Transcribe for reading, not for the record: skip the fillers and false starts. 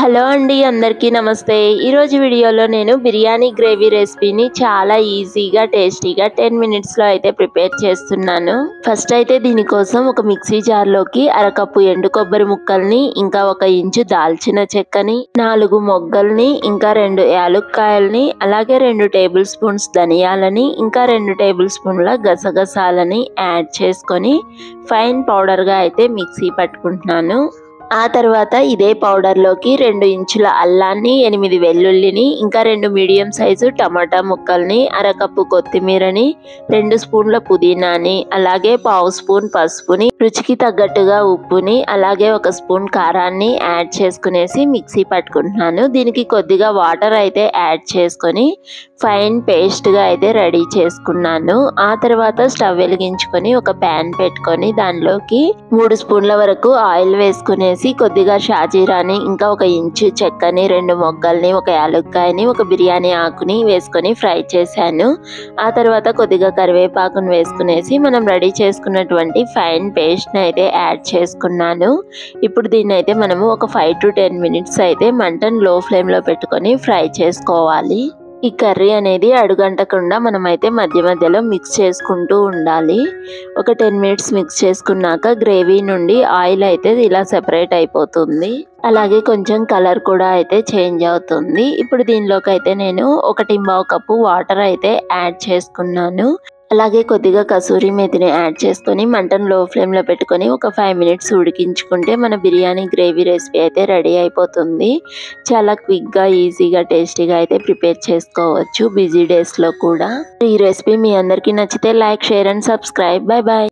Hello అండి, అందరికీ నమస్తే. ఈరోజు వీడియోలో నేను బిర్యానీ గ్రేవీ రెసిపీని చాలా ఈజీగా టేస్టీగా 10 మినిట్స్లో అయితే ప్రిపేర్ చేస్తున్నాను. ఫస్ట్ అయితే దీనికోసం ఒక మిక్సీ జార్లోకి అరకప్పు ఎండు కొబ్బరి ముక్కల్ని, ఇంకా 1 ఇంచు దాల్చిన చెక్కని, 4 మొగ్గల్ని, ఇంకా 2 యాలుక్కాయల్ని, అలాగే 2 టేబుల్ స్పూన్స్ ధనియాలని, ఇంకా 2 టేబుల్ స్పూన్ల గసగసాలని యాడ్ చేసుకొని ఫైన్ పౌడర్గా అయితే మిక్సీ పట్టుకుంటున్నాను. ఆ తర్వాత ఇదే పౌడర్లోకి 2 ఇంచుల అల్లాన్ని, 8 వెల్లుల్లిని, ఇంకా 2 మీడియం సైజు టమాటా ముక్కల్ని, అరకప్పు కొత్తిమీరని, 2 స్పూన్ల పుదీనాని, అలాగే పావు స్పూన్ పసుపుని, రుచికి తగ్గట్టుగా ఉప్పుని, అలాగే 1 స్పూన్ కారాన్ని యాడ్ చేసుకునేసి మిక్సీ పట్టుకుంటున్నాను. దీనికి కొద్దిగా వాటర్ అయితే యాడ్ చేసుకొని ఫైన్ పేస్ట్గా అయితే రెడీ చేసుకున్నాను. ఆ తర్వాత స్టవ్ వెలిగించుకొని ఒక ప్యాన్ పెట్టుకొని దానిలోకి 3 స్పూన్ల వరకు ఆయిల్ వేసుకునేసి కొద్దిగా షాజీరాని, ఇంకా 1 ఇంచు చెక్కని, 2 మొగ్గల్ని, 1 యాలుక్కాయని, 1 బిర్యానీ ఆకుని వేసుకొని ఫ్రై చేశాను. ఆ తర్వాత కొద్దిగా కరివేపాకును వేసుకునేసి మనం రెడీ చేసుకున్నటువంటి ఫైన్ పేస్ట్ని అయితే యాడ్ చేసుకున్నాను. ఇప్పుడు దీన్ని అయితే మనము ఒక 5 to 10 మినిట్స్ అయితే మంటను లో ఫ్లేమ్లో పెట్టుకొని ఫ్రై చేసుకోవాలి. ఈ కర్రీ అనేది అడుగంటకుండా మనమైతే మధ్య మధ్యలో మిక్స్ చేసుకుంటూ ఉండాలి. ఒక 10 మినిట్స్ మిక్స్ చేసుకున్నాక గ్రేవీ నుండి ఆయిల్ అయితే ఇలా సెపరేట్ అయిపోతుంది. అలాగే కొంచెం కలర్ కూడా అయితే చేంజ్ అవుతుంది. ఇప్పుడు దీనిలోకి అయితే నేను 1.5 కప్పు వాటర్ అయితే యాడ్ చేసుకున్నాను. అలాగే కొద్దిగా కసూరి మేతిని యాడ్ చేసుకొని మంటను లో ఫ్లేమ్లో పెట్టుకొని ఒక 5 మినిట్స్ ఉడికించుకుంటే మన బిర్యానీ గ్రేవీ రెసిపీ అయితే రెడీ అయిపోతుంది. చాలా క్విక్గా, ఈజీగా, టేస్టీగా అయితే ప్రిపేర్ చేసుకోవచ్చు బిజీ డేస్లో కూడా. ఈ రెసిపీ మీ అందరికీ నచ్చితే like, share and subscribe. Bye bye.